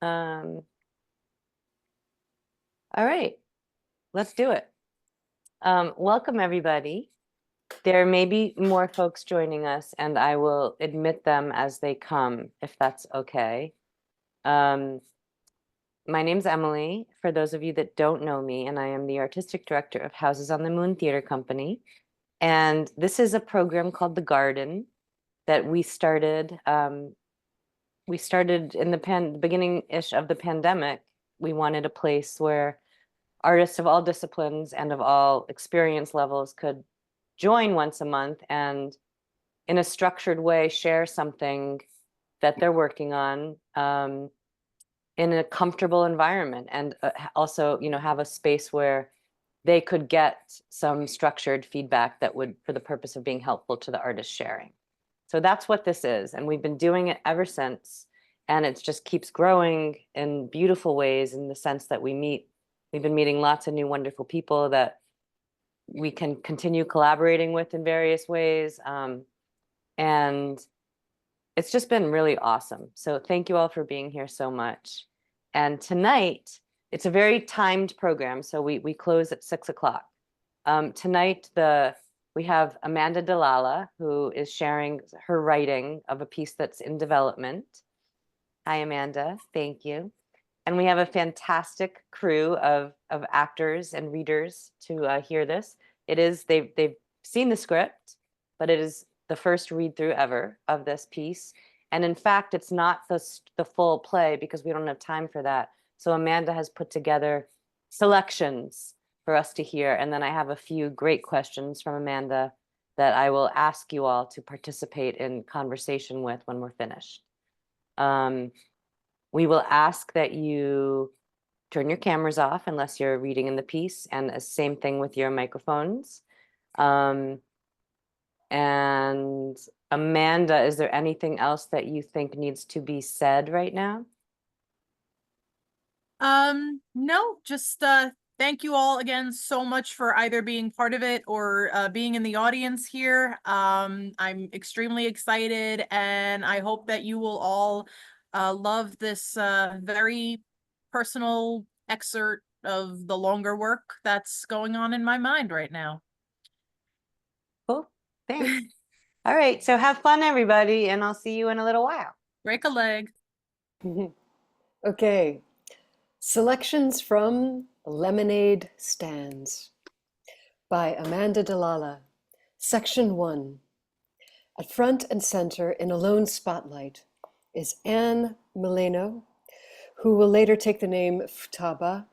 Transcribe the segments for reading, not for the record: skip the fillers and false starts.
All right, let's do it. Welcome, everybody. There may be more folks joining us, and I will admit them as they come, if that's okay. My name's Emily, for those of you that don't know me, and I am the artistic director of Houses on the Moon Theater Company. And this is a program called The Garden that we started. We started in the beginning-ish of the pandemic. We wanted a place where artists of all disciplines and of all experience levels could join once a month and in a structured way share something that they're working on in a comfortable environment, and also, you know, have a space where they could get some structured feedback that would, for the purpose of being helpful to the artist sharing. So that's what this is, and we've been doing it ever since, and it just keeps growing in beautiful ways in the sense that we've been meeting lots of new wonderful people that we can continue collaborating with in various ways. And it's just been really awesome. So thank you all for being here so much. And tonight, it's a very timed program. So we close at 6 o'clock. Tonight, we have Amanda DeLalla, who is sharing her writing of a piece that's in development. Hi, Amanda. Thank you. And we have a fantastic crew of actors and readers to hear this. They've seen the script, but it is the first read through ever of this piece. And in fact, it's not the full play because we don't have time for that. So Amanda has put together selections for us to hear. And then I have a few great questions from Amanda that I will ask you all to participate in conversation with when we're finished. We will ask that you turn your cameras off unless you're reading in the piece, and the same thing with your microphones. And Amanda, is there anything else that you think needs to be said right now? No, just thank you all again so much for either being part of it or being in the audience here. I'm extremely excited, and I hope that you will all love this very personal excerpt of the longer work that's going on in my mind right now. Cool, thanks. All right, so have fun, everybody, and I'll see you in a little while. Break a leg. Okay, selections from Lemonade Stands by Amanda DeLalla. Section 1. At front and center in a lone spotlight is Anne Mileno, who will later take the name Futaba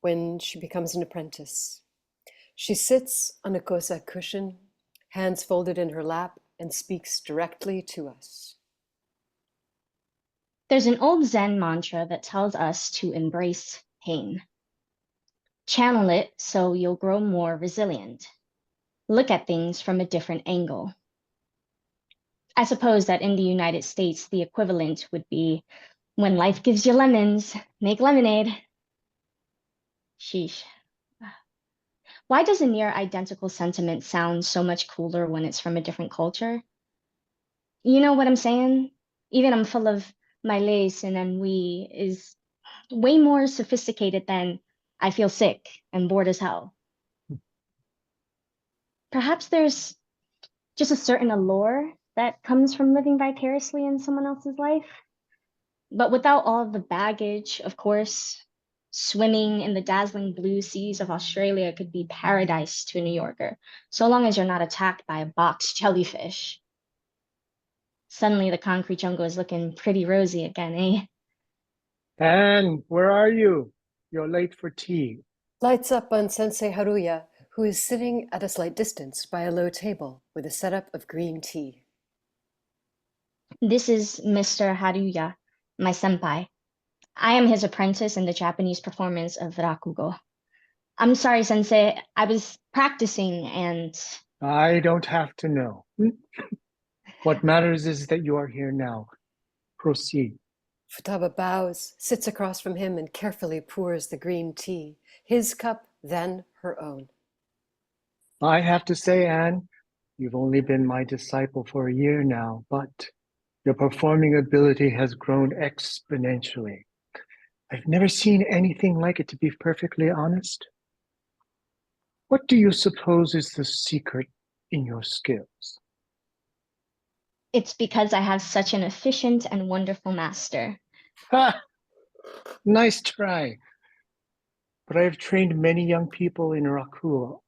when she becomes an apprentice. She sits on a kosa cushion, hands folded in her lap, and speaks directly to us. There's an old Zen mantra that tells us to embrace pain. Channel it so you'll grow more resilient. Look at things from a different angle. I suppose that in the United States, the equivalent would be, when life gives you lemons, make lemonade. Sheesh. Why does a near identical sentiment sound so much cooler when it's from a different culture? You know what I'm saying? Even I'm full of malaise and ennui is way more sophisticated than I feel sick and bored as hell. Perhaps there's just a certain allure that comes from living vicariously in someone else's life. But without all of the baggage, of course, swimming in the dazzling blue seas of Australia could be paradise to a New Yorker, so long as you're not attacked by a box jellyfish. Suddenly the concrete jungle is looking pretty rosy again, eh? Anne, where are you? You're late for tea. Lights up on Sensei Haruya, who is sitting at a slight distance by a low table with a setup of green tea. This is Mr. Haruya, my senpai. I am his apprentice in the Japanese performance of rakugo. I'm sorry, sensei, I was practicing and... I don't have to know. What matters is that you are here now. Proceed. Futaba bows, sits across from him, and carefully pours the green tea, his cup, then her own. I have to say, Anne, you've only been my disciple for a year now, but your performing ability has grown exponentially. I've never seen anything like it, to be perfectly honest. What do you suppose is the secret in your skills? It's because I have such an efficient and wonderful master. Ha! Nice try. But I have trained many young people in rakugo.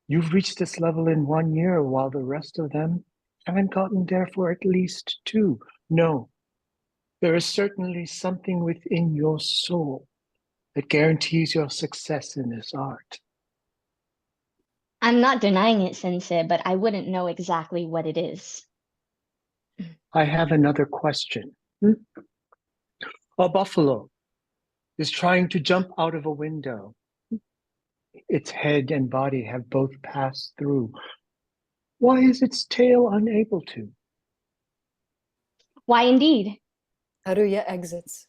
You've reached this level in 1 year, while the rest of them haven't gotten there for at least 2. No, there is certainly something within your soul that guarantees your success in this art. I'm not denying it, Sensei, but I wouldn't know exactly what it is. I have another question. A buffalo is trying to jump out of a window. Its head and body have both passed through. Why is its tail unable to? Why indeed? Haruya exits.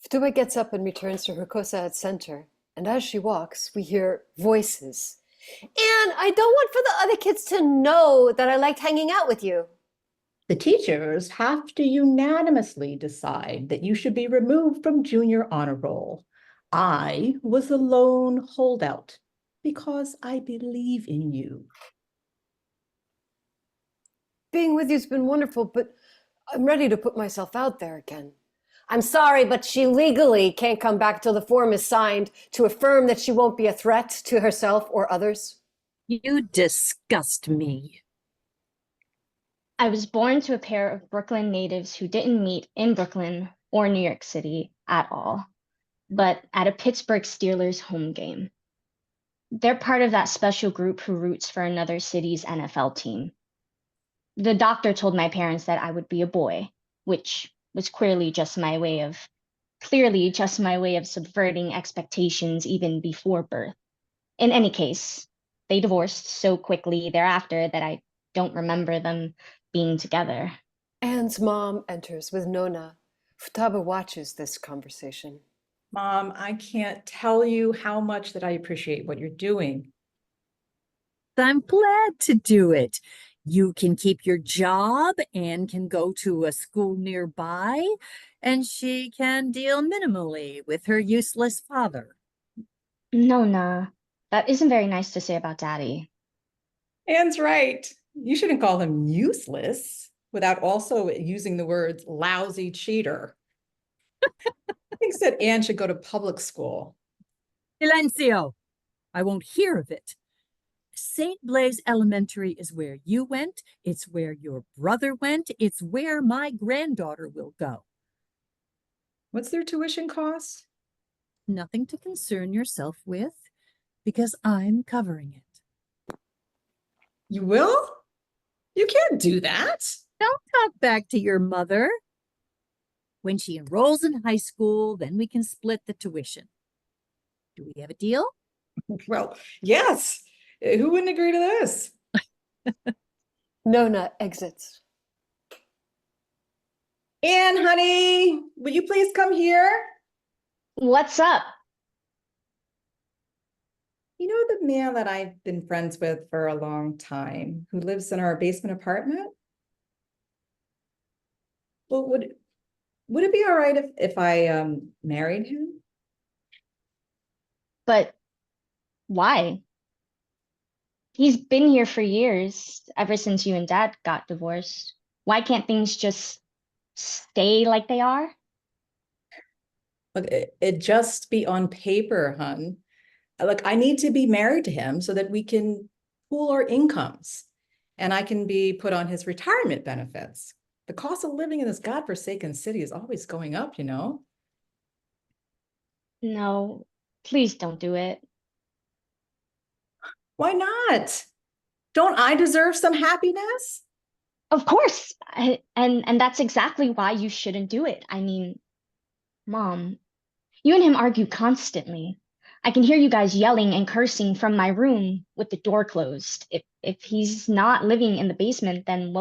Futaba gets up and returns to her kosa at center, and as she walks, we hear voices. And I don't want for the other kids to know that I liked hanging out with you. The teachers have to unanimously decide that you should be removed from junior honor roll. I was the lone holdout because I believe in you. Being with you's been wonderful, but I'm ready to put myself out there again. I'm sorry, but she legally can't come back till the form is signed to affirm that she won't be a threat to herself or others. You disgust me. I was born to a pair of Brooklyn natives who didn't meet in Brooklyn or New York City at all, but at a Pittsburgh Steelers home game. They're part of that special group who roots for another city's NFL team. The doctor told my parents that I would be a boy, which was clearly just my way of subverting expectations even before birth. In any case, they divorced so quickly thereafter that I don't remember them being together. Anne's mom enters with Nona. Futaba watches this conversation. Mom, I can't tell you how much that I appreciate what you're doing. I'm glad to do it. You can keep your job, Anne can go to a school nearby, and she can deal minimally with her useless father. Nona, that isn't very nice to say about Daddy. Anne's right. You shouldn't call him useless without also using the words lousy cheater. I think that Anne should go to public school. Silencio! I won't hear of it. St. Blaise Elementary is where you went. It's where your brother went. It's where my granddaughter will go. What's their tuition cost? Nothing to concern yourself with, because I'm covering it. You will? You can't do that. Don't talk back to your mother. When she enrolls in high school, then we can split the tuition. Do we have a deal? Well, yes. Who wouldn't agree to this? Nona exits. Anne, honey, will you please come here? What's up? You know the man that I've been friends with for a long time who lives in our basement apartment? Well, would it be all right if I married him? But why? He's been here for years, ever since you and Dad got divorced. Why can't things just stay like they are? Look, it just be on paper, hun. Look, I need to be married to him so that we can pool our incomes and I can be put on his retirement benefits. The cost of living in this godforsaken city is always going up, you know? No, please don't do it. Why not? Don't I deserve some happiness? Of course. And that's exactly why you shouldn't do it. I mean, Mom, you and him argue constantly. I can hear you guys yelling and cursing from my room with the door closed. If he's not living in the basement, then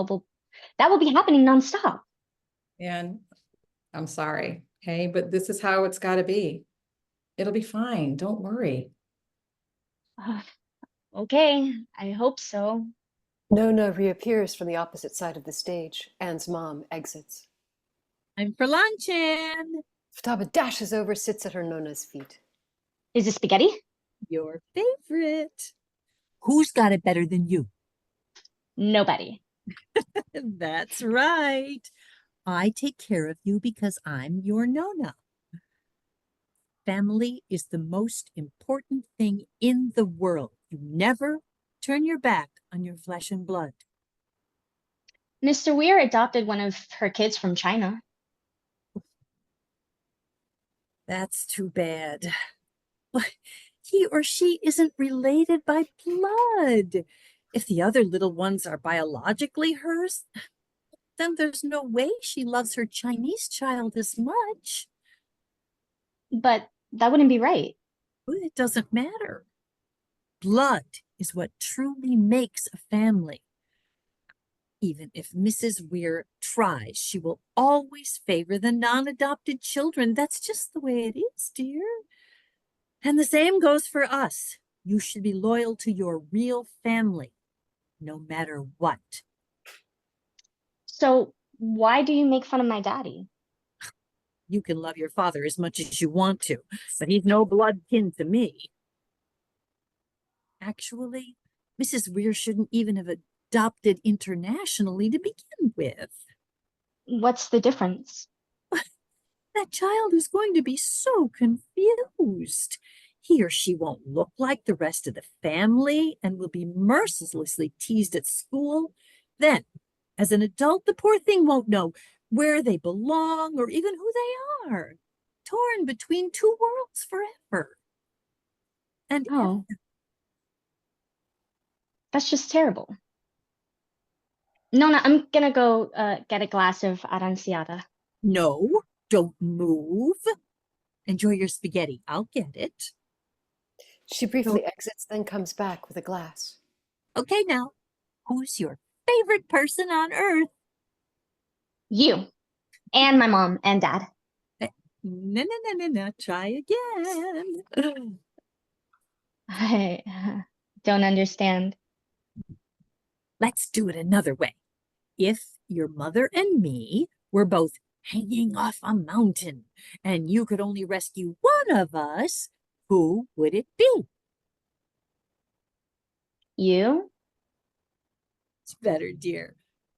that will be happening nonstop. And I'm sorry, okay, but this is how it's got to be. It'll be fine. Don't worry. Okay, I hope so. Nona reappears from the opposite side of the stage. Anne's mom exits. I'm for lunch, Anne. Futaba dashes over, sits at her Nona's feet. Is it spaghetti? Your favorite. Who's got it better than you? Nobody. That's right. I take care of you because I'm your Nona. Family is the most important thing in the world. You never turn your back on your flesh and blood. Mr. Weir adopted one of her kids from China. That's too bad. He or she isn't related by blood. If the other little ones are biologically hers, then there's no way she loves her Chinese child as much. But that wouldn't be right. It doesn't matter. Blood is what truly makes a family. Even if Mrs. Weir tries, she will always favor the non-adopted children. That's just the way it is, dear. And the same goes for us. You should be loyal to your real family, no matter what. So why do you make fun of my daddy? You can love your father as much as you want to, but he's no blood kin to me. Actually, Mrs. Weir shouldn't even have adopted internationally to begin with. What's the difference? That child is going to be so confused. He or she won't look like the rest of the family and will be mercilessly teased at school. Then, as an adult, the poor thing won't know where they belong or even who they are. Torn between two worlds forever. And Oh, that's just terrible. Nona, I'm gonna go get a glass of aranciata. no, don't move. Enjoy your spaghetti. I'll get it. She briefly exits, then comes back with a glass. Okay, now, who's your favorite person on earth? You and my mom and dad. No. Try again. I don't understand. Let's do it another way. If your mother and me were both hanging off a mountain and you could only rescue one of us, who would it be? You? It's better, dear.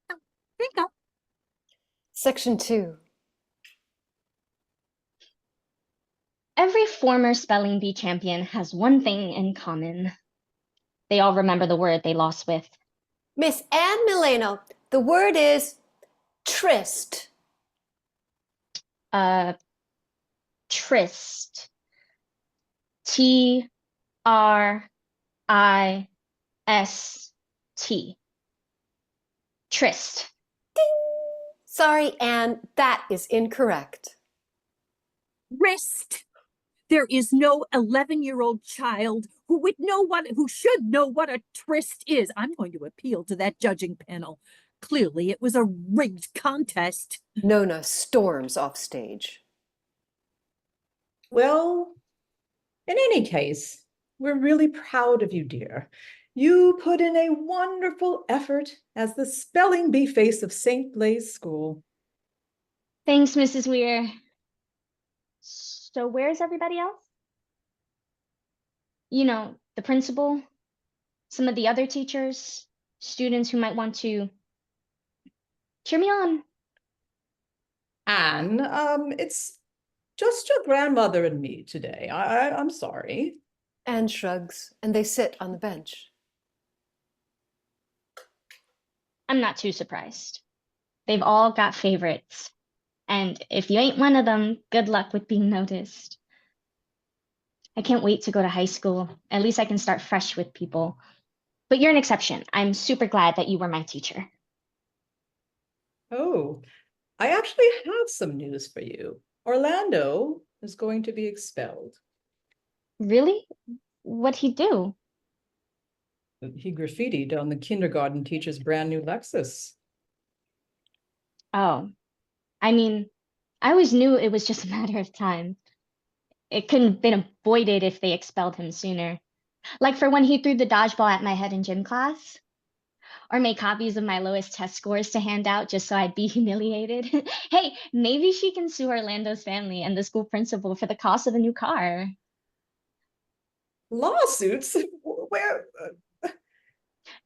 Now, drink up. Section 2. Every former spelling bee champion has one thing in common. They all remember the word they lost with. Miss Anne Mileno, the word is tryst. Tryst. T-R-I-S-T. Tryst. Sorry, Anne, that is incorrect. Wrist. There is no 11-year-old child who should know what a tryst is. I'm going to appeal to that judging panel. Clearly, it was a rigged contest. Nona storms off stage. Well, in any case, we're really proud of you, dear. You put in a wonderful effort as the spelling bee face of St. Blaise School. Thanks, Mrs. Weir. So where's everybody else? You know, the principal, some of the other teachers, students who might want to cheer me on. Anne, it's just your grandmother and me today. I'm sorry. Anne shrugs, and they sit on the bench. I'm not too surprised. They've all got favorites. And if you ain't one of them, good luck with being noticed. I can't wait to go to high school. At least I can start fresh with people. But you're an exception. I'm super glad that you were my teacher. Oh, I actually have some news for you. Orlando is going to be expelled. Really? What'd he do? He graffitied on the kindergarten teacher's brand new Lexus. Oh, I mean, I always knew it was just a matter of time. It couldn't have been avoided if they expelled him sooner. Like for when he threw the dodgeball at my head in gym class. or make copies of my lowest test scores to hand out just so I'd be humiliated. Hey, maybe she can sue Orlando's family and the school principal for the cost of the new car. Lawsuits? Where?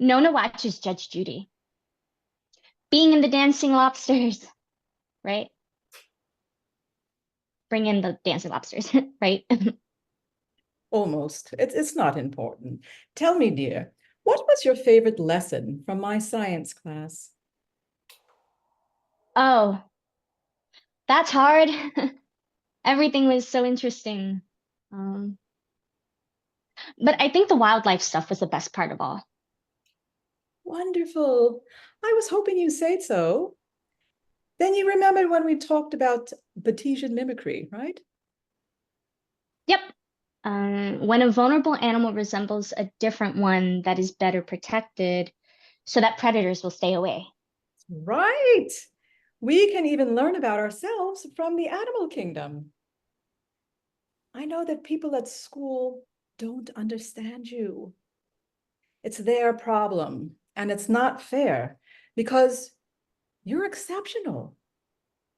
Nona watches Judge Judy. Being in the dancing lobsters, right? Bring in the dancing lobsters, right? Almost. It's not important. Tell me, dear, what was your favorite lesson from my science class? Oh, that's hard. Everything was so interesting. But I think the wildlife stuff was the best part of all. Wonderful. I was hoping you said so. Then you remembered when we talked about Batesian mimicry, right? Yep. When a vulnerable animal resembles a different one that is better protected, so that predators will stay away. Right. We can even learn about ourselves from the animal kingdom. I know that people at school don't understand you. It's their problem, and it's not fair because you're exceptional.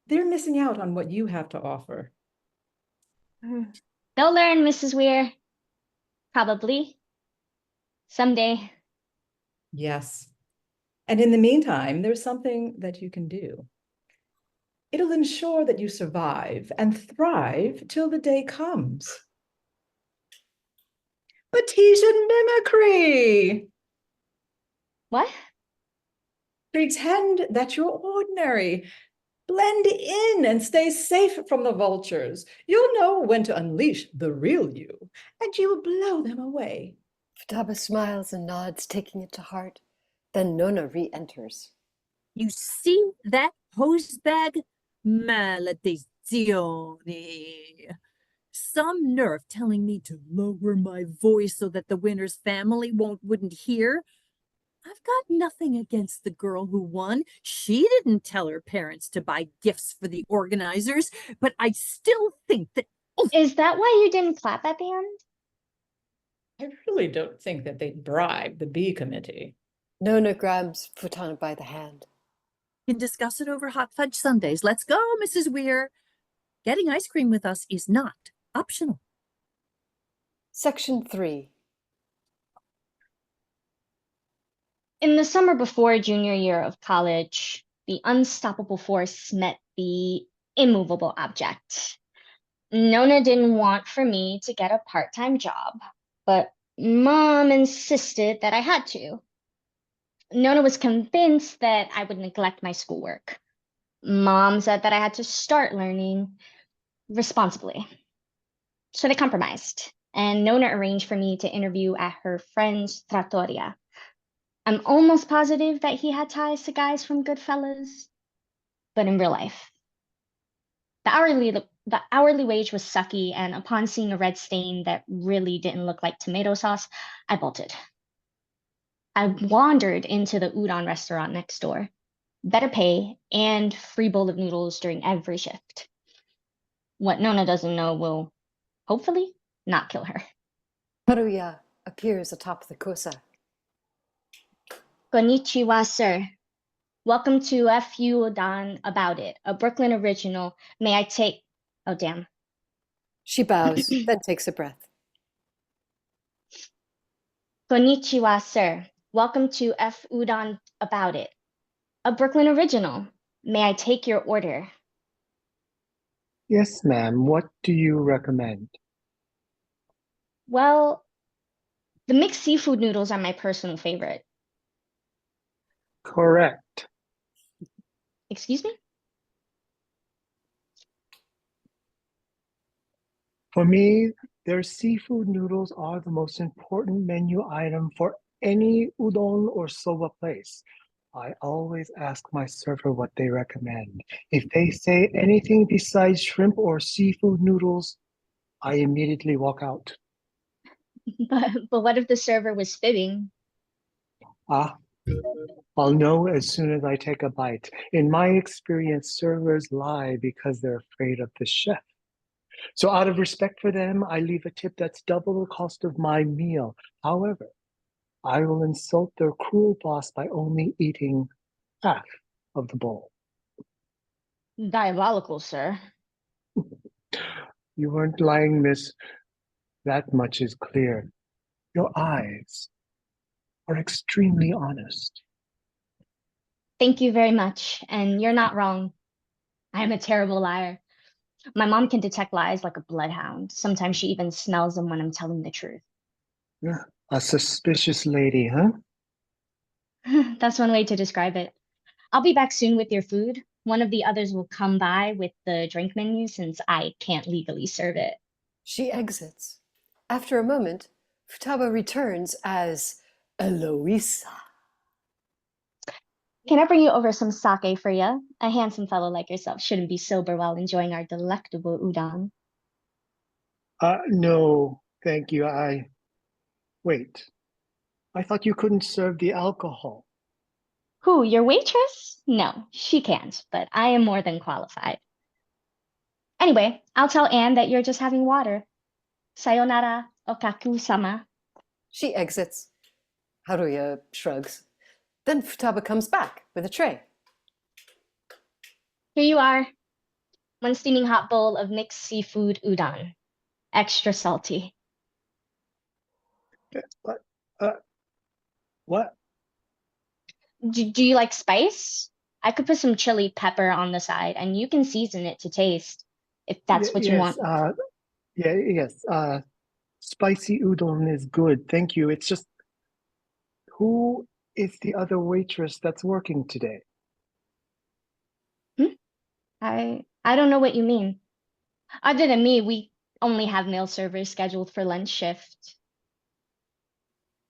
They're missing out on what you have to offer. They'll learn, Mrs. Weir. Probably. Someday. Yes. And in the meantime, there's something that you can do. It'll ensure that you survive and thrive till the day comes. Batesian mimicry! What? Pretend that you're ordinary. Blend in and stay safe from the vultures. You'll know when to unleash the real you, and you will blow them away. Futaba smiles and nods, taking it to heart. Then Nona re-enters. You see that hose bag? Maledizione. Some nerve telling me to lower my voice so that the winner's family wouldn't hear. I've got nothing against the girl who won. She didn't tell her parents to buy gifts for the organizers, but I still think that... Is that why you didn't clap at the end? I really don't think that they'd bribe the bee committee. Nona grabs Futaba by the hand. We can discuss it over hot fudge sundaes. Let's go, Mrs. Weir. Getting ice cream with us is not optional. Section 3. In the summer before junior year of college, the unstoppable force met the immovable object. Nona didn't want for me to get a part-time job, but Mom insisted that I had to. Nona was convinced that I would neglect my schoolwork. Mom said that I had to start learning responsibly. So they compromised, and Nona arranged for me to interview at her friend's trattoria. I'm almost positive that he had ties to guys from Goodfellas, but in real life. The hourly wage was sucky, and upon seeing a red stain that really didn't look like tomato sauce, I bolted. I wandered into the udon restaurant next door. Better pay and free bowl of noodles during every shift. What Nona doesn't know will, hopefully, not kill her. Haruya appears atop the kosa. Konnichiwa, sir. Welcome to FU Udon About It, a Brooklyn original. May I take... Oh, damn. She bows, then takes a breath. Konnichiwa, sir. Welcome to F Udon About It, a Brooklyn original. May I take your order? Yes, ma'am. What do you recommend? Well, the mixed seafood noodles are my personal favorite. Correct. Excuse me? For me, their seafood noodles are the most important menu item for any udon or soba place. I always ask my server what they recommend. If they say anything besides shrimp or seafood noodles, I immediately walk out. But what if the server was fibbing? I'll know as soon as I take a bite. In my experience, servers lie because they're afraid of the chef. So out of respect for them, I leave a tip that's double the cost of my meal. However, I will insult their cruel boss by only eating half of the bowl. Diabolical, sir. You weren't lying, miss. That much is clear. Your eyes are extremely honest. Thank you very much, and you're not wrong. I am a terrible liar. My mom can detect lies like a bloodhound. Sometimes she even smells them when I'm telling the truth. Yeah, a suspicious lady, huh? That's one way to describe it. I'll be back soon with your food. One of the others will come by with the drink menu since I can't legally serve it. She exits. After a moment, Futaba returns as Eloisa. Can I bring you over some sake for you? A handsome fellow like yourself shouldn't be sober while enjoying our delectable udon. No, thank you. Wait. I thought you couldn't serve the alcohol. Who, your waitress? No, she can't, but I am more than qualified. Anyway, I'll tell Anne that you're just having water. Sayonara, Okaku-sama. She exits. Haruya shrugs. Then Futaba comes back with a tray. Here you are. One steaming hot bowl of mixed seafood udon. Extra salty. What? What? Do you like spice? I could put some chili pepper on the side, and you can season it to taste if that's what you Yes, want. yes. Spicy udon is good. Thank you. It's just, who is the other waitress that's working today? I don't know what you mean. Other than me, we only have male servers scheduled for lunch shift.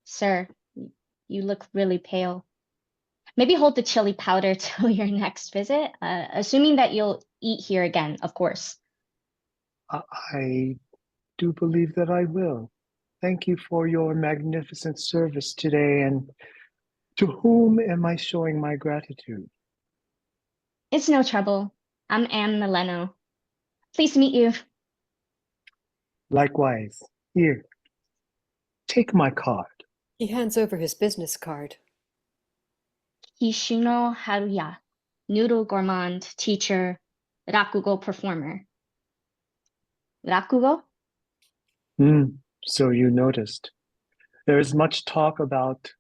Sir, you look really pale. Maybe hold the chili powder till your next visit, assuming that you'll eat here again, of course. I do believe that I will. Thank you for your magnificent service today, and to whom am I showing my gratitude? It's no trouble. I'm Anne Mileno. Pleased to meet you. Likewise. Here, take my card. He hands over his business card. Kishino Haruya, noodle gourmand, teacher, rakugo performer. Rakugo? So you noticed. There is much to talk about,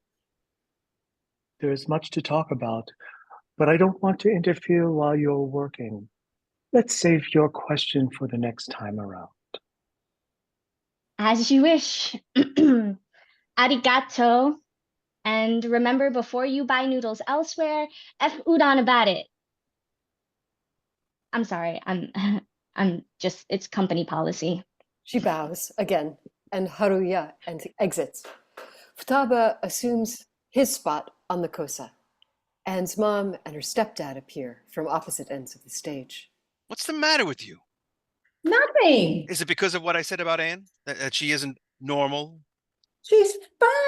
but I don't want to interfere while you're working. Let's save your question for the next time around. As you wish. Arigato. And remember, before you buy noodles elsewhere, F udon about it. I'm sorry, I'm just, it's company policy. She bows again, and Haruya exits. Futaba assumes his spot on the kosa. Anne's mom and her stepdad appear from opposite ends of the stage. What's the matter with you? Nothing. Is it because of what I said about Anne? That she isn't normal? She's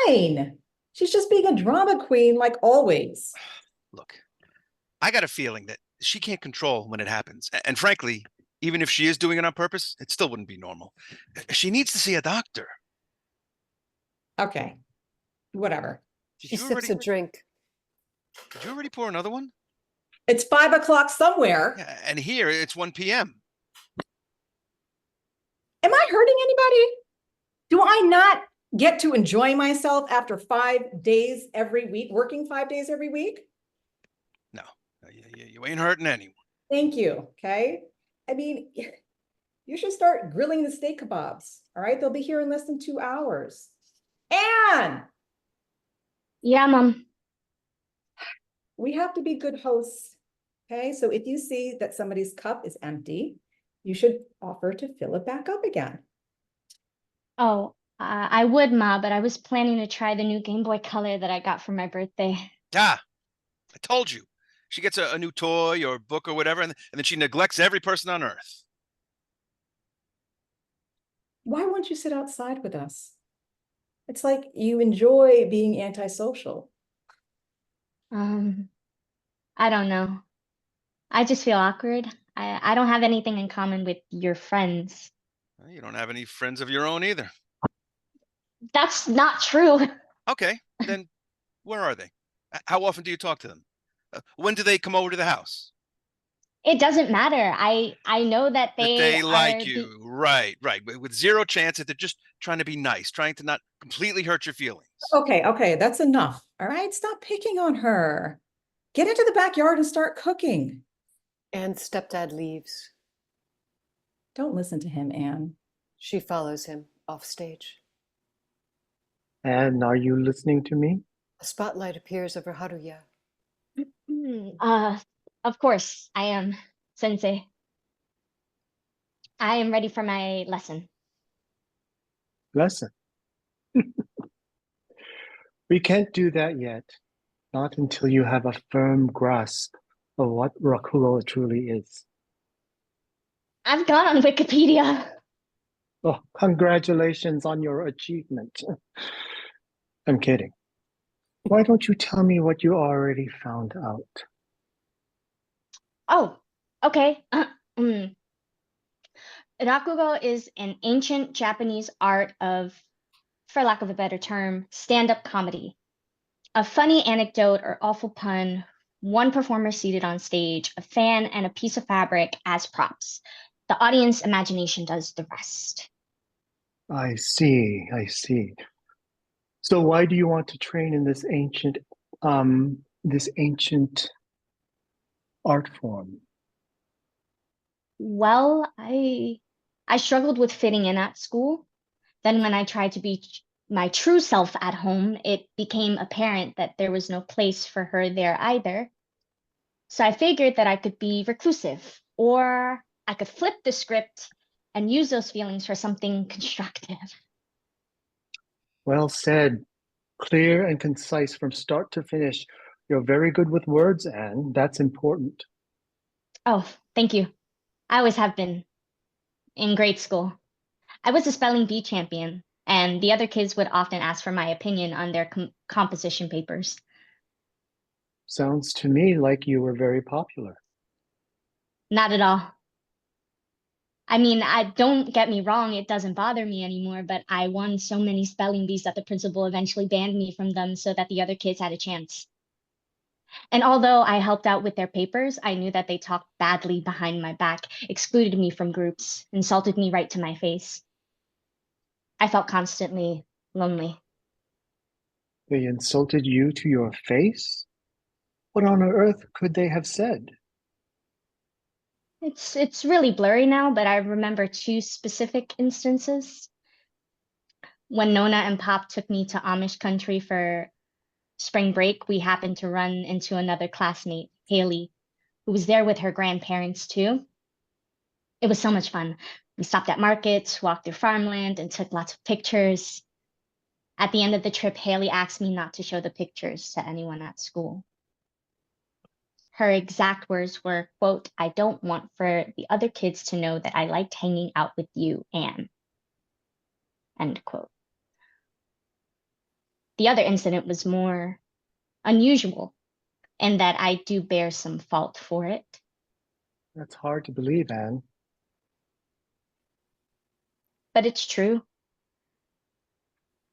fine. She's just being a drama queen like always. Look, I got a feeling that she can't control when it happens. And frankly, even if she is doing it on purpose, it still wouldn't be normal. She needs to see a doctor. Okay, whatever. She sips a drink. Did you already pour another one? It's 5 o'clock somewhere. Yeah, and here it's 1 p.m. Am I hurting anybody? Do I not get to enjoy myself after 5 days every week, working 5 days every week? No, you ain't hurting anyone. Thank you, okay? I mean, you should start grilling the steak kebabs, all right? They'll be here in less than 2 hours. Anne! Yeah, Mom. We have to be good hosts, okay? So if you see that somebody's cup is empty, you should offer to fill it back up again. Oh, I would, Ma, but I was planning to try the new Game Boy Color that I got for my birthday. Ah, I told you. She gets a new toy or book or whatever, and then she neglects every person on Earth. Why won't you sit outside with us? It's like you enjoy being antisocial. I don't know. I just feel awkward. I don't have anything in common with your friends. You don't have any friends of your own either. That's not true. Okay, then where are they? How often do you talk to them? When do they come over to the house? It doesn't matter. I know that That they they like are you. Right, right. With zero chance that they're just trying to be nice, trying to not completely hurt your feelings. Okay, okay, that's enough. All right, stop picking on her. Get into the backyard and start cooking. And stepdad leaves. Don't listen to him, Anne. She follows him off stage. And are you listening to me? A spotlight appears over Haruya. Of course, I am, Sensei. I am ready for my lesson. Lesson. We can't do that yet. Not until you have a firm grasp of what rakugo truly is. I've gone on Wikipedia. Oh, congratulations on your achievement. I'm kidding. Why don't you tell me what you already found out? Oh, okay. Rakugo is an ancient Japanese art of, for lack of a better term, stand-up comedy. A funny anecdote or awful pun, one performer seated on stage, a fan, and a piece of fabric as props. The audience imagination does the rest. I see, I see. So why do you want to train in this ancient art form? Well, I struggled with fitting in at school. Then when I tried to be my true self at home, it became apparent that there was no place for her there either. So I figured that I could be reclusive, or I could flip the script and use those feelings for something constructive. Well said. Clear and concise from start to finish. You're very good with words, Anne. That's important. Oh, thank you. I always have been in grade school. I was a spelling bee champion, and the other kids would often ask for my opinion on their composition papers. Sounds to me like you were very popular. Not at all. I mean, don't get me wrong, it doesn't bother me anymore, but I won so many spelling bees that the principal eventually banned me from them so that the other kids had a chance. And although I helped out with their papers, I knew that they talked badly behind my back, excluded me from groups, insulted me right to my face. I felt constantly lonely. They insulted you to your face? What on earth could they have said? It's really blurry now, but I remember two specific instances. When Nona and Pop took me to Amish country for spring break, we happened to run into another classmate, Haley, who was there with her grandparents too. It was so much fun. We stopped at markets, walked through farmland, and took lots of pictures. At the end of the trip, Haley asked me not to show the pictures to anyone at school. Her exact words were, quote, "I don't want for the other kids to know that I liked hanging out with you, Anne." End quote. The other incident was more unusual in that I do bear some fault for it. That's hard to believe, Anne. But it's true.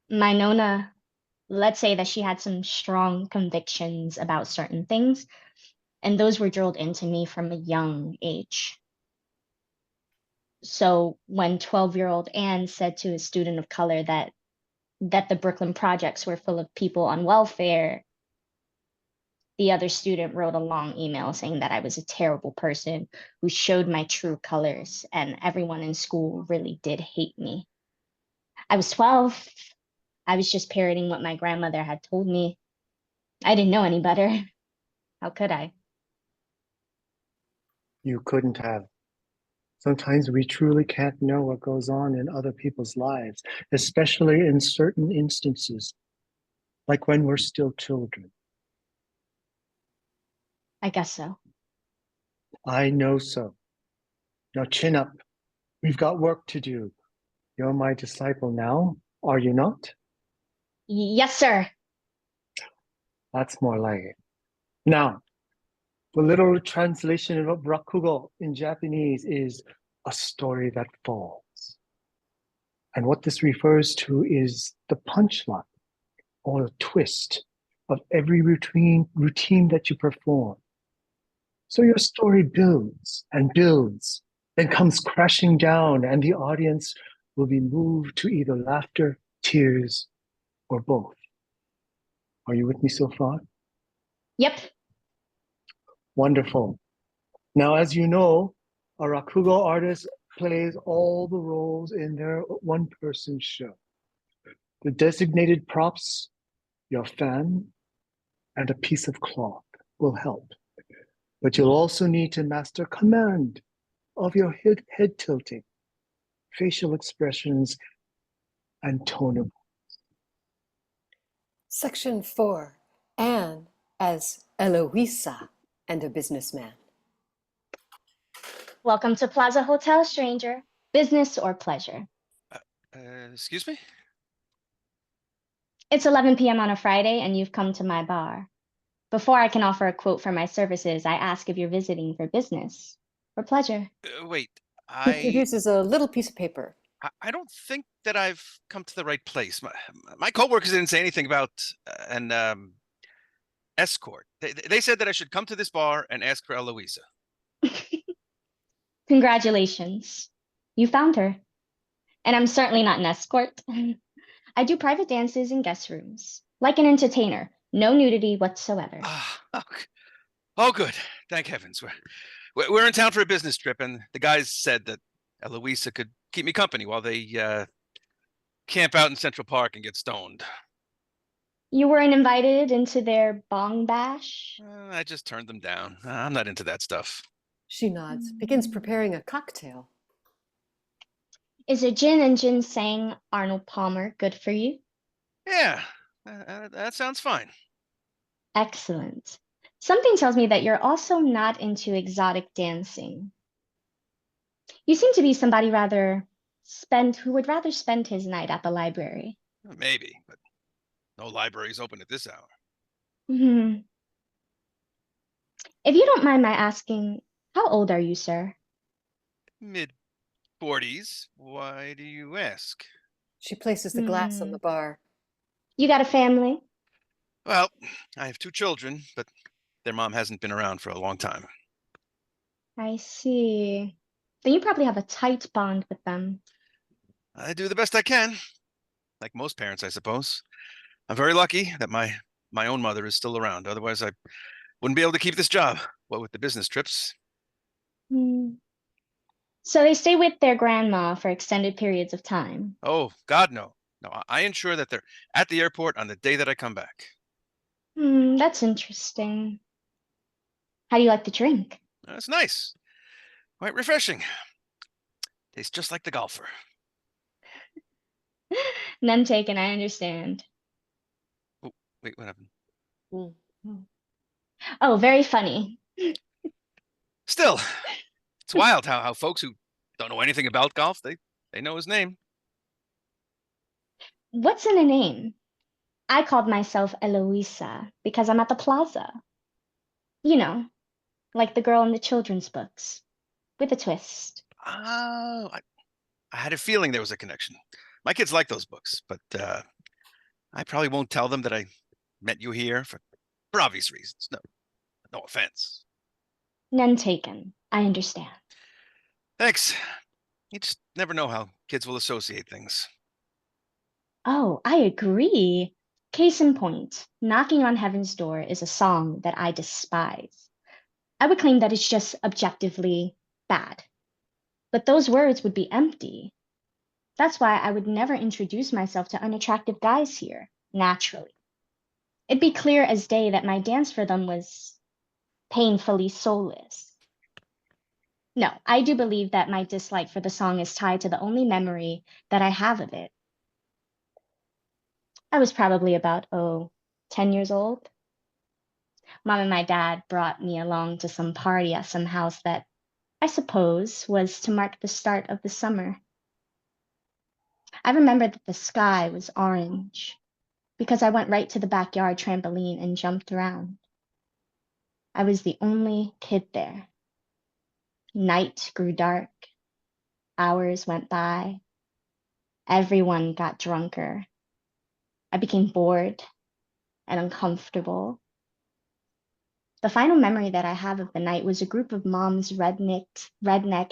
My Nona, let's say that she had some strong convictions about certain things, and those were drilled into me from a young age. So when 12-year-old Anne said to a student of color that the Brooklyn projects were full of people on welfare, the other student wrote a long email saying that I was a terrible person who showed my true colors, and everyone in school really did hate me. I was 12. I was just parroting what my grandmother had told me. I didn't know any better. How could I? You couldn't have. Sometimes we truly can't know what goes on in other people's lives, especially in certain instances, like when we're still children. I guess so. I know so. Now chin up. We've got work to do. You're my disciple now, are you not? Yes, sir. That's more like it. Now, the literal translation of rakugo in Japanese is a story that falls. And what this refers to is the punchline. or a twist of every routine that you perform. So your story builds and builds, then comes crashing down, and the audience will be moved to either laughter, tears, or both. Are you with me so far? Yep. Wonderful. Now, as you know, a rakugo artist plays all the roles in their one-person show. The designated props, your fan, and a piece of cloth will help. But you'll also need to master command of your head tilting, facial expressions, and tone of. Section 4. Anne as Eloisa and a businessman. Welcome to Plaza Hotel, stranger. Business or pleasure? Excuse me? It's 11 p.m. on a Friday, and you've come to my bar. Before I can offer a quote for my services, I ask if you're visiting for business or pleasure. Wait, He produces a little piece of paper. I don't think that I've come to the right place. My coworkers didn't say anything about an escort. They said that I should come to this bar and ask for Eloisa. Congratulations. You found her. And I'm certainly not an escort. I do private dances in guest rooms, like an entertainer. No nudity whatsoever. Oh, good. Thank heavens. We're in town for a business trip, and the guys said that Eloisa could keep me company while they camp out in Central Park and get stoned. You weren't invited into their bong bash? I just turned them down. I'm not into that stuff. She nods, begins preparing a cocktail. Is a gin and ginseng Arnold Palmer good for you? Yeah, that sounds fine. Excellent. Something tells me that you're also not into exotic dancing. You seem to be somebody who would rather spend his night at the library. Maybe, but no library's open at this hour. If you don't mind my asking, how old are you, sir? Mid-40s. Why do you ask? She places the glass on the bar. You got a family? Well, I have 2 children, but their mom hasn't been around for a long time. I see. Then you probably have a tight bond with them. I do the best I can, like most parents, I suppose. I'm very lucky that my own mother is still around. Otherwise, I wouldn't be able to keep this job. What with the business trips. So they stay with their grandma for extended periods of time. Oh, God, no. No, I ensure that they're at the airport on the day that I come back. That's interesting. How do you like the drink? It's nice. Quite refreshing. Tastes just like the golfer. None taken, I understand. Oh, wait, what happened? Oh, very funny. Still, it's wild how folks who don't know anything about golf, they know his name. What's in a name? I called myself Eloisa because I'm at the plaza. You know, like the girl in the children's books, with a twist. Oh, I had a feeling there was a connection. My kids like those books, but I probably won't tell them that I met you here for obvious reasons. No offense. None taken. I understand. Thanks. You just never know how kids will associate things. Oh, I agree. Case in point, Knocking on Heaven's Door is a song that I despise. I would claim that it's just objectively bad. But those words would be empty. That's why I would never introduce myself to unattractive guys here, naturally. It'd be clear as day that my dance for them was painfully soulless. No, I do believe that my dislike for the song is tied to the only memory that I have of it. I was probably about, 10 years old. Mom and my dad brought me along to some party at some house that I suppose was to mark the start of the summer. I remember that the sky was orange because I went right to the backyard trampoline and jumped around. I was the only kid there. Night grew dark. Hours went by. Everyone got drunker. I became bored and uncomfortable. The final memory that I have of the night was a group of mom's redneck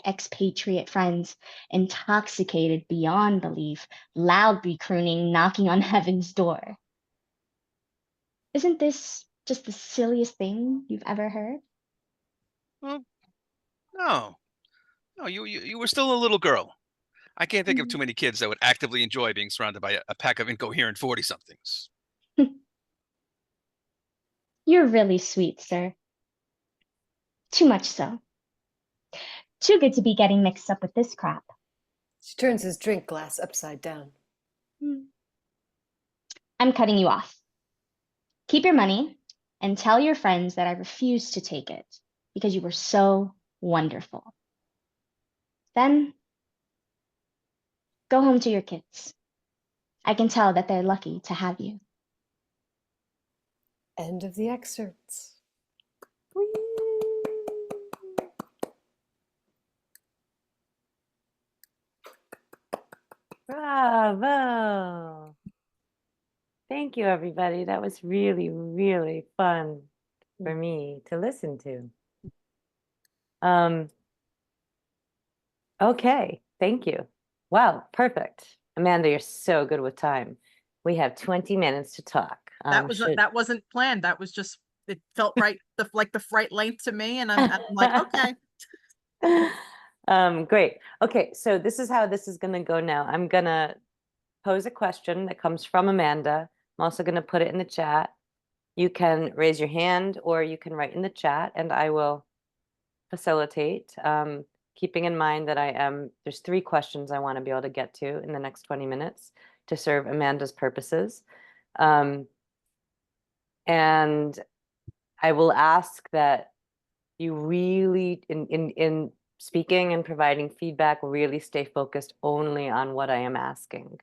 expatriate friends, intoxicated beyond belief, loudly crooning, knocking on heaven's door. Isn't this just the silliest thing you've ever heard? Well, no, no, you were still a little girl. I can't think of too many kids that would actively enjoy being surrounded by a pack of incoherent 40-somethings. You're really sweet, sir. Too much so. Too good to be getting mixed up with this crap. She turns his drink glass upside down. I'm cutting you off. Keep your money and tell your friends that I refuse to take it because you were so wonderful. Then go home to your kids. I can tell that they're lucky to have you. End of the excerpts. Bravo. Thank you, everybody. That was really, really fun for me to listen to. Okay, thank you. Wow, perfect. Amanda, you're so good with time. We have 20 minutes to talk. That wasn't planned. That was just, it felt right, like the right length to me, and I'm like, okay. Great. Okay, so this is how this is going to go now. I'm going to pose a question that comes from Amanda. I'm also going to put it in the chat. You can raise your hand or you can write in the chat and I will facilitate. Keeping in mind that there's 3 questions I want to be able to get to in the next 20 minutes to serve Amanda's purposes. And I will ask that you really, in speaking and providing feedback, really stay focused only on what I am asking.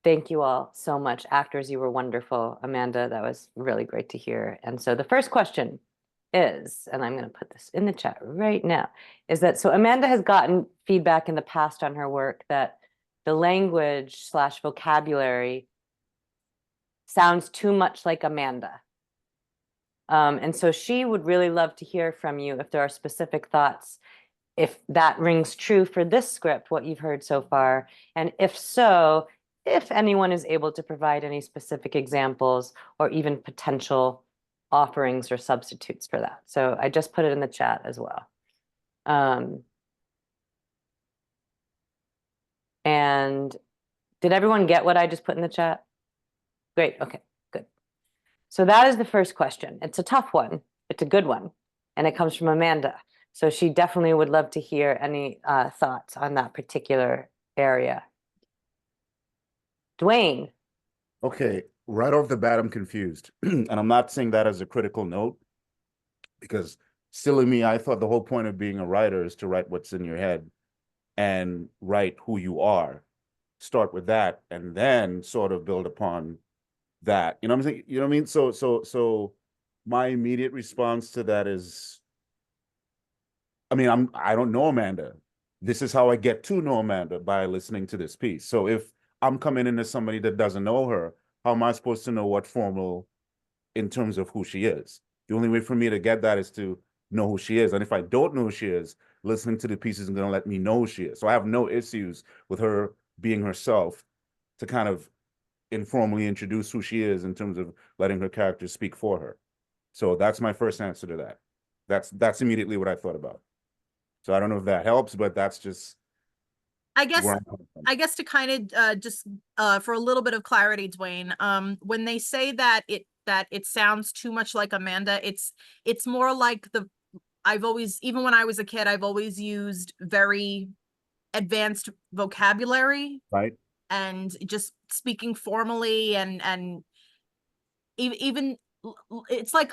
Thank you all so much. Actors, you were wonderful. Amanda, that was really great to hear. And so the first question is, and I'm going to put this in the chat right now, is that, so Amanda has gotten feedback in the past on her work that the language / vocabulary sounds too much like Amanda. And so she would really love to hear from you if there are specific thoughts, if that rings true for this script, what you've heard so far. And if so, if anyone is able to provide any specific examples or even potential offerings or substitutes for that. So I just put it in the chat as well. And did everyone get what I just put in the chat? Great, okay, good. So that is the first question. It's a tough one, it's a good one, and it comes from Amanda. So she definitely would love to hear any thoughts on that particular area. Dwayne. Okay, right off the bat, I'm confused. And I'm not saying that as a critical note, because silly me, I thought the whole point of being a writer is to write what's in your head and write who you are. Start with that and then sort of build upon that. You know what I'm saying? You know what I mean? So my immediate response to that is, I mean, I don't know Amanda. This is how I get to know Amanda, by listening to this piece. So if I'm coming in as somebody that doesn't know her, how am I supposed to know what formal in terms of who she is? The only way for me to get that is to know who she is. And if I don't know who she is, listening to the piece isn't going to let me know who she is. So I have no issues with her being herself to kind of informally introduce who she is in terms of letting her character speak for her. So that's my first answer to that. That's immediately what I thought about. So I don't know if that helps, but that's just I guess to kind of just for a little bit of clarity, Dwayne, when they say that it sounds too much like Amanda, it's more like I've always, even when I was a kid, I've always used very advanced vocabulary, right, and just speaking formally, and even it's like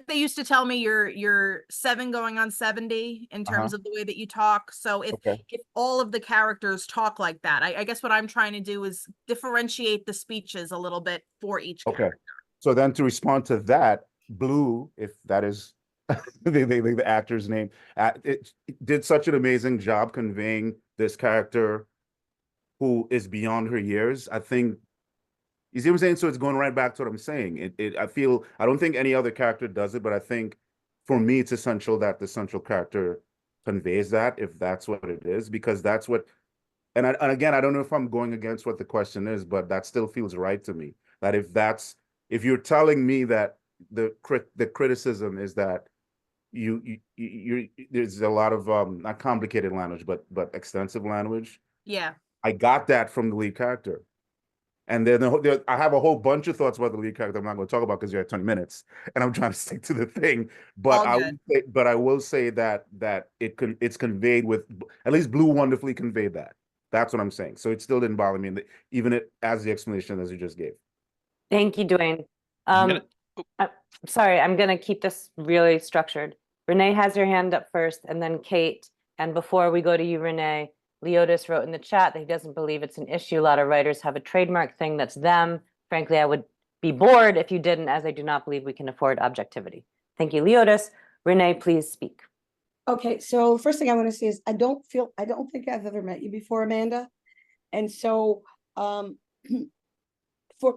they used to tell me you're 7 going on 70 in terms of the way that you talk. So if all of the characters talk like that, I guess what I'm trying to do is differentiate the speeches a little bit for each character. So then to respond to that, Blue, if that is the actor's name, it did such an amazing job conveying this character who is beyond her years. I think, you see what I'm saying? So it's going right back to what I'm saying. I don't think any other character does it, but I think for me, it's essential that the central character conveys that, if that's what it is, because that's what, and again, I don't know if I'm going against what the question is, but that still feels right to me. That if you're telling me that the criticism is that there's a lot of not complicated language, but extensive language. Yeah. I got that from the lead character. And then I have a whole bunch of thoughts about the lead character I'm not going to talk about because you're at 20 minutes and I'm trying to stick to the thing. But I will say that it's conveyed with, at least Blue wonderfully conveyed that. That's what I'm saying. So it still didn't bother me, even as the explanation as you just gave. Thank you, Dwayne. I'm sorry, I'm going to keep this really structured. Renee has her hand up first, and then Kate. And before we go to you, Renee, Leotis wrote in the chat that he doesn't believe it's an issue. A lot of writers have a trademark thing that's them. Frankly, I would be bored if you didn't, as I do not believe we can afford objectivity. Thank you, Leotis. Renee, please speak. Okay, so first thing I want to say is I don't think I've ever met you before, Amanda. And so for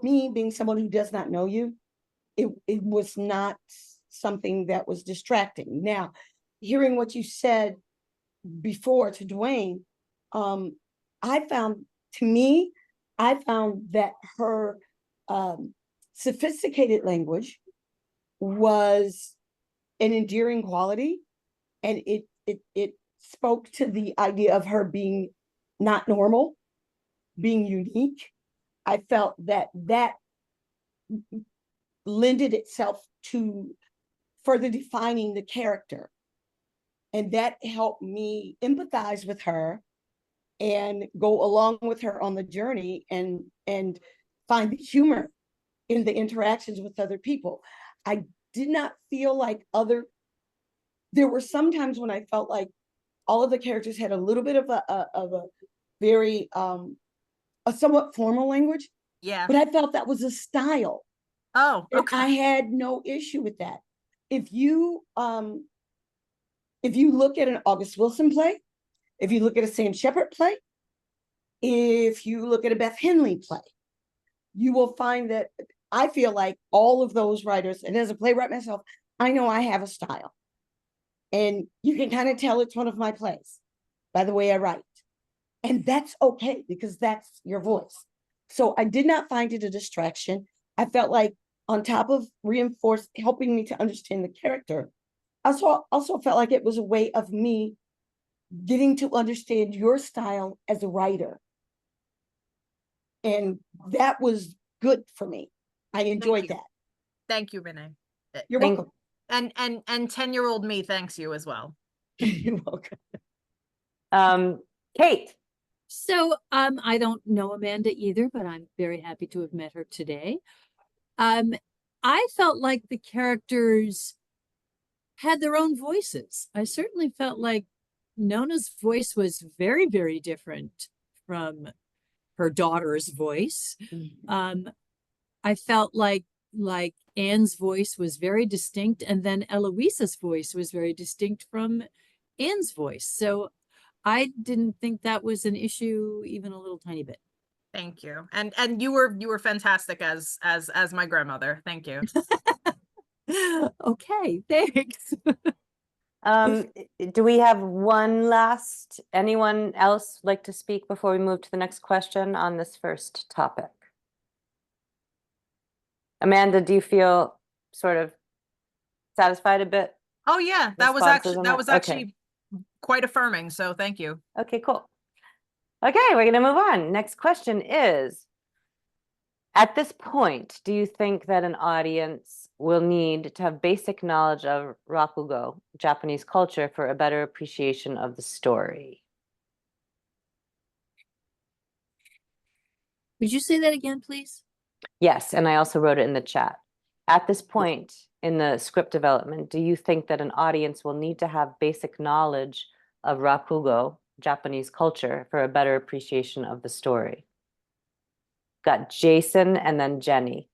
me, being someone who does not know you, it was not something that was distracting. Now, hearing what you said before to Dwayne, I found that her sophisticated language was an endearing quality, and it spoke to the idea of her being not normal, being unique. I felt that lended itself to further defining the character, and that helped me empathize with her and go along with her on the journey and find the humor in the interactions with other people. I did not feel like there were some times when I felt like all of the characters had a little bit of a very a somewhat formal language. Yeah. But I felt that was a style. Oh, okay. I had no issue with that. If you look at an August Wilson play, if you look at a Sam Shepard play, if you look at a Beth Henley play, you will find that I feel like all of those writers, and as a playwright myself, I know I have a style. And you can kind of tell it's one of my plays by the way I write. And that's okay, because that's your voice. So I did not find it a distraction. I felt like on top of helping me to understand the character, I also felt like it was a way of me getting to understand your style as a writer. And that was good for me. I enjoyed that. Thank you, Renee. You're welcome. And 10-year-old me thanks you as well. You're welcome. Kate. So I don't know Amanda either, but I'm very happy to have met her today. I felt like the characters had their own voices. I certainly felt like Nona's voice was very, very different from her daughter's voice. I felt like Anne's voice was very distinct, and then Eloisa's voice was very distinct from Anne's voice. So I didn't think that was an issue even a little tiny bit. Thank you. And you were fantastic as my grandmother. Thank you. Okay, thanks. Do we have anyone else like to speak before we move to the next question on this first topic? Amanda, do you feel sort of satisfied a bit? Oh yeah, that was actually quite affirming. So thank you. Okay, cool. Okay, we're going to move on. Next question is, at this point, do you think that an audience will need to have basic knowledge of rakugo, Japanese culture, for a better appreciation of the story? Would you say that again, please? Yes, and I also wrote it in the chat. At this point in the script development, do you think that an audience will need to have basic knowledge of rakugo, Japanese culture, for a better appreciation of the story? Got Jason and then Jenny.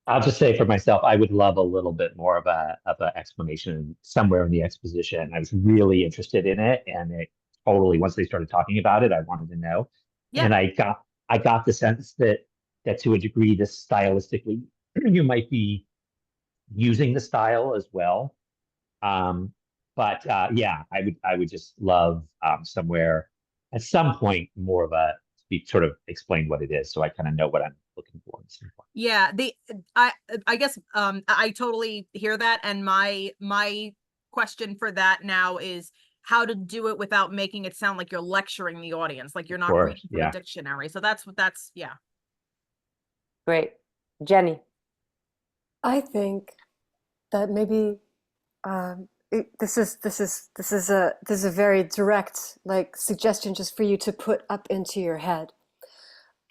I'll just say for myself, I would love a little bit more of an explanation somewhere in the exposition. I was really interested in it, and it totally, once they started talking about it, I wanted to know. Yeah. And I got the sense that to a degree, this stylistically, you might be using the style as well. But yeah, I would just love somewhere at some point more of a be sort of explain what it is, so I kind of know what I'm looking for at some point. Yeah, I guess I totally hear that, and my question for that now is how to do it without making it sound like you're lecturing the audience, like you're Of not course, reading from yeah. a dictionary. So that's yeah. Great. Jenny. I think that maybe this is a very direct like suggestion just for you to put up into your head.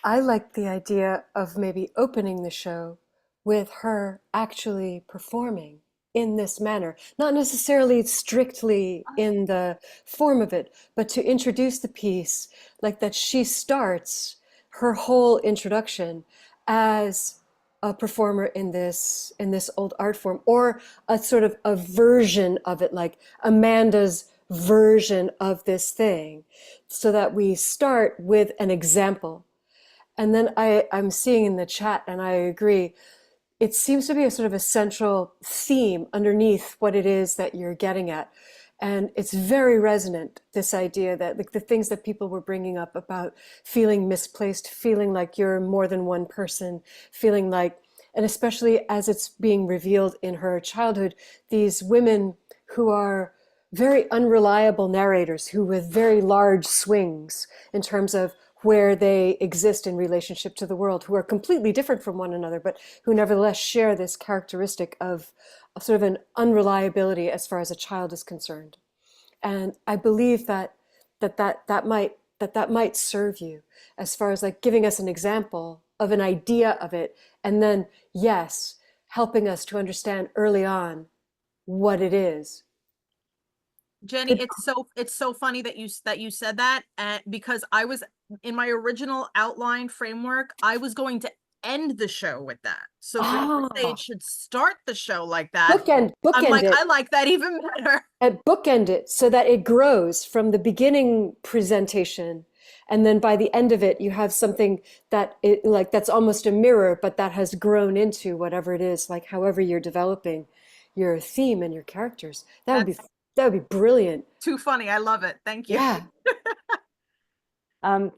I like the idea of maybe opening the show with her actually performing in this manner, not necessarily strictly in the form of it, but to introduce the piece like that. She starts her whole introduction as a performer in this old art form, or a sort of a version of it, like Amanda's version of this thing, so that we start with an example. And then I'm seeing in the chat, and I agree, it seems to be a sort of a central theme underneath what it is that you're getting at. And it's very resonant, this idea that like the things that people were bringing up about feeling misplaced, feeling like you're more than one person, feeling like, and especially as it's being revealed in her childhood, these women who are very unreliable narrators, who with very large swings in terms of where they exist in relationship to the world, who are completely different from one another, but who nevertheless share this characteristic of sort of an unreliability as far as a child is concerned. And I believe that might serve you as far as like giving us an example of an idea of it, and then yes, helping us to understand early on what it is. Jenny, it's so funny that you said that, and because I was in my original outline framework, I was going to end the show with that. So stage should start the show like that. Bookend I'm like, it. I like that even better. And bookend it so that it grows from the beginning presentation, and then by the end of it you have something that it like that's almost a mirror, but that has grown into whatever it is, like however you're developing your theme and your characters. That would be brilliant. Too funny. I love it. Thank you. Yeah.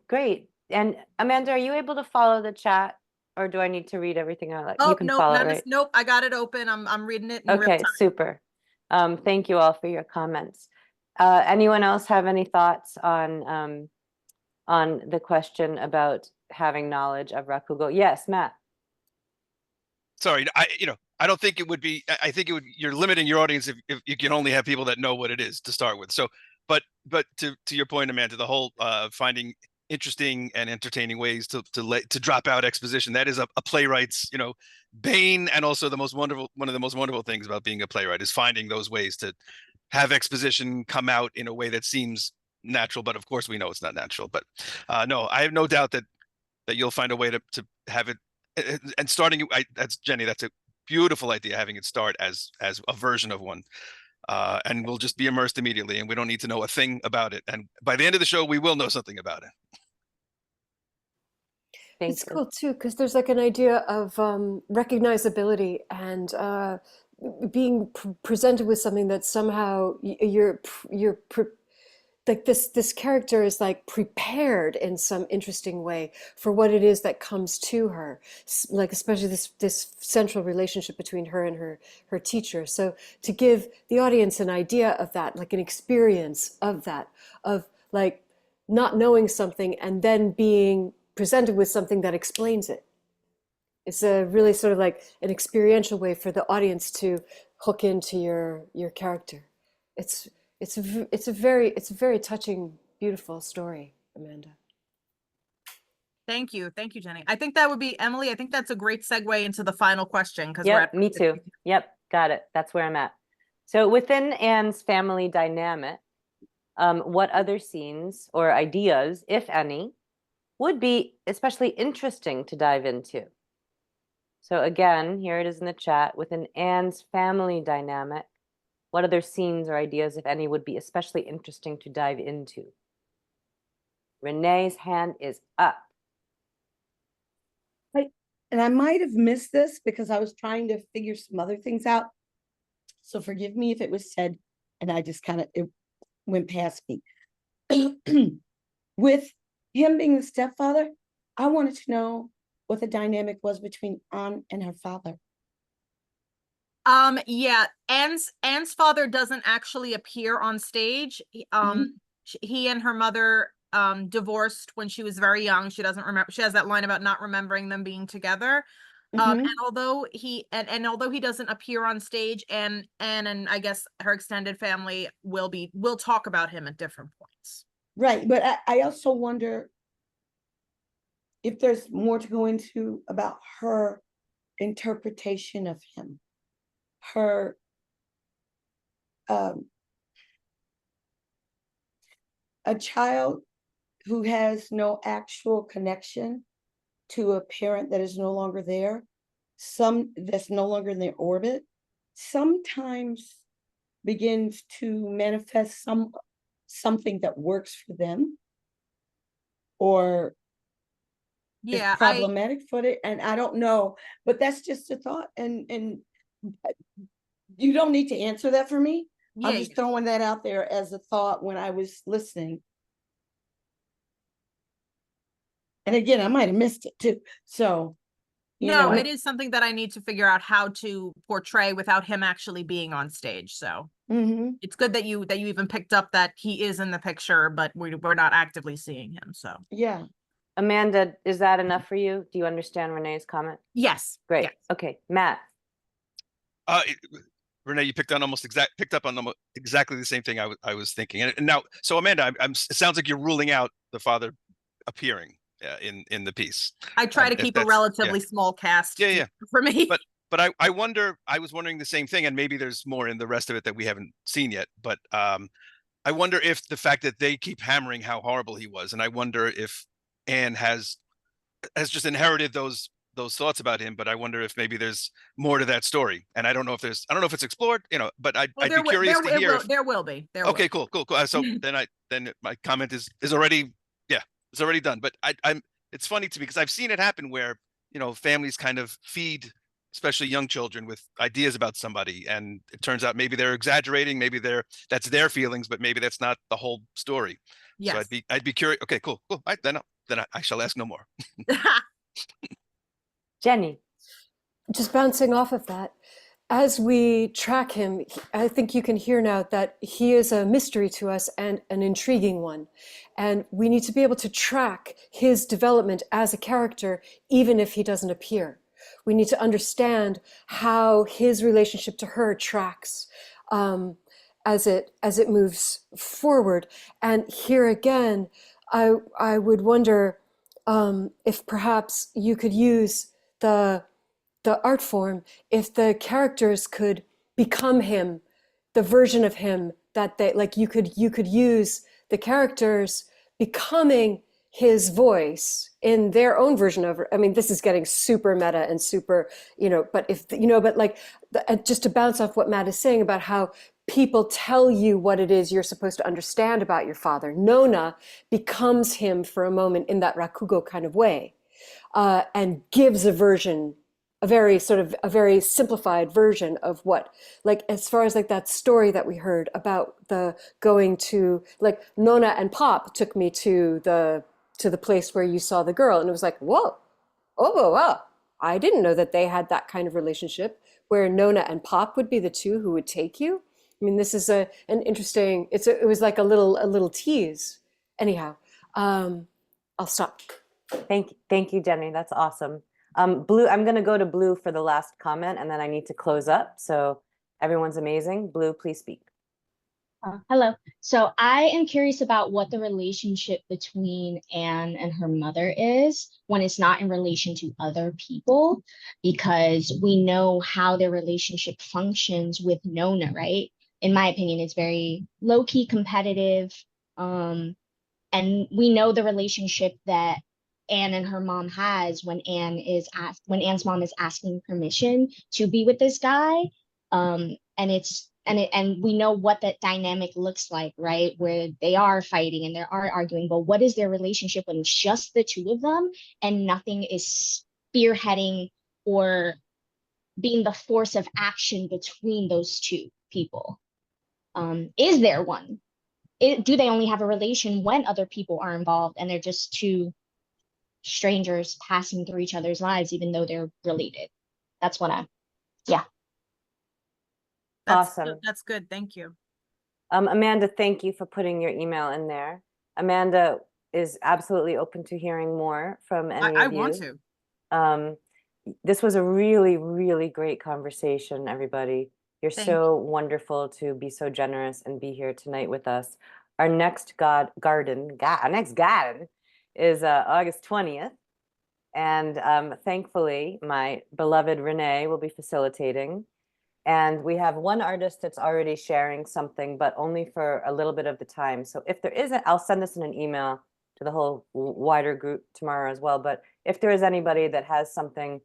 Great. And Amanda, are you able to follow the chat, or do I need to read everything out? Oh, You can nope, follow it, right? nope, I got it open. I'm reading it in real Okay, time. super. Thank you all for your comments. Anyone else have any thoughts on the question about having knowledge of rakugo? Yes, Matt. Sorry, I don't think it would be. I think it would. You're limiting your audience if you can only have people that know what it is to start with. So, but to your point, Amanda, the whole finding interesting and entertaining ways to drop out exposition, that is a playwright's bane, and also one of the most wonderful things about being a playwright is finding those ways to have exposition come out in a way that seems natural, but of course we know it's not natural. But no, I have no doubt that you'll find a way to have it. And starting, that's Jenny. That's a beautiful idea. Having it start as a version of one, and we'll just be immersed immediately, and we don't need to know a thing about it. And by the end of the show, we will know something about it. It's cool too, because there's like an idea of recognizability and being presented with something that somehow you're like this character is like prepared in some interesting way for what it is that comes to her, like especially this central relationship between her and her teacher. So to give the audience an idea of that, like an experience of that, of like not knowing something and then being presented with something that explains it. It's a really sort of like an experiential way for the audience to hook into your character. It's a very touching, beautiful story, Amanda. Thank you, Jenny. I think that would be Emily. I think that's a great segue into the final question, because Yep, me too. Yep, got it. That's where I'm at. So within Anne's family dynamic, what other scenes or ideas, if any, would be especially interesting to dive into? So again, here it is in the chat. Within Anne's family dynamic, what other scenes or ideas, if any, would be especially interesting to dive into? Renee's hand is up. And I might have missed this because I was trying to figure some other things out. So forgive me if it was said and I just kind of, it went past me. With him being the stepfather, I wanted to know what the dynamic was between Anne and her father. Yeah, Anne's father doesn't actually appear on stage. He and her mother divorced when she was very young. She doesn't remember. She has that line about not remembering them being together. And although he doesn't appear on stage, and I guess her extended family will talk about him at different points. Right, but I also wonder if there's more to go into about her interpretation of him. Her a child who has no actual connection to a parent that is no longer there, that's no longer in their orbit, sometimes begins to manifest something that works for them or is problematic for it. And I don't know, but that's just a thought. And you don't need to answer that for me. I'm just throwing that out there as a thought when I was listening. And again, I might have missed it too. So, no, it is something that I need to figure out how to portray without him actually being on stage. So it's good that you even picked up that he is in the picture, but we're not actively seeing him. So yeah. Amanda, is that enough for you? Do you understand Renee's comment? Yes. Great. Yes. Okay, Matt. Renee, you picked up on exactly the same thing I was thinking. And now, so Amanda, it sounds like you're ruling out the father appearing in the piece. I try to keep a relatively small cast. Yeah. For me. But I was wondering the same thing, and maybe there's more in the rest of it that we haven't seen yet. But I wonder if the fact that they keep hammering how horrible he was, and I wonder if Anne has just inherited those thoughts about him, but I wonder if maybe there's more to that story. And I don't know if it's explored, but I'd be curious to hear. There will be. Okay, cool. So then my comment is already, it's already done. But it's funny to me because I've seen it happen where, families kind of feed, especially young children, with ideas about somebody, and it turns out maybe they're exaggerating, maybe that's their feelings, but maybe that's not the whole story. Yes. So I'd be curious. Okay, cool. Then I shall ask no more. Jenny. Just bouncing off of that, as we track him, I think you can hear now that he is a mystery to us and an intriguing one. And we need to be able to track his development as a character, even if he doesn't appear. We need to understand how his relationship to her tracks as it moves forward. And here again, I would wonder if perhaps you could use the art form, if the characters could become him, the version of him that they like. You could use the characters becoming his voice in their own version of. I mean, this is getting super meta and super, but just to bounce off what Matt is saying about how people tell you what it is you're supposed to understand about your father. Nona becomes him for a moment in that rakugo kind of way. And gives a very simplified version of what, like, as far as like that story that we heard about the going to, like, Nona and Pop took me to the place where you saw the girl, and it was like, whoa, oh, wow, I didn't know that they had that kind of relationship where Nona and Pop would be the two who would take you. I mean, this is an interesting. It was like a little tease. Anyhow, I'll stop. Thank you, Jenny. That's awesome. Blue, I'm going to go to Blue for the last comment, and then I need to close up. So everyone's amazing. Blue, please speak. Hello. So I am curious about what the relationship between Anne and her mother is when it's not in relation to other people, because we know how their relationship functions with Nona, right? In my opinion, it's very low-key competitive. And we know the relationship that Anne and her mom has when Anne's mom is asking permission to be with this guy. And it's and we know what that dynamic looks like, right? Where they are fighting and they are arguing, but what is their relationship when it's just the two of them and nothing is spearheading or being the force of action between those two people? Is there one? Do they only have a relation when other people are involved and they're just two strangers passing through each other's lives, even though they're related? That's what Awesome. That's good. Thank you. Amanda, thank you for putting your email in there. Amanda is absolutely open to hearing more from any I of you. want to. This was a really, really great conversation, everybody. You're Thank so wonderful to be so generous and be here tonight with us. Our next garden is August 20th. And thankfully, my beloved Renee will be facilitating. And we have one artist that's already sharing something, but only for a little bit of the time. So if there isn't, I'll send this in an email to the whole wider group tomorrow as well. But if there is anybody that has something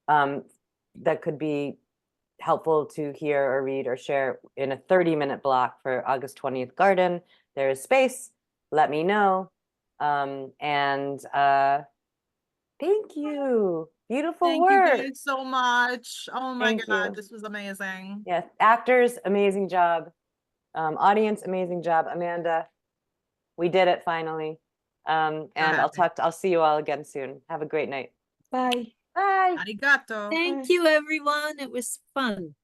that could be helpful to hear or read or share in a 30-minute block for August 20th garden, there is space. Let me know. Thank you. Beautiful Thank work. you guys so much. Oh my Thank God, you. this was amazing. Yes, actors, amazing job. Audience, amazing job. Amanda, we did it finally. And I'll see you all again soon. Have a great night. Bye. Bye. Arigato. Thank you, everyone. It was fun.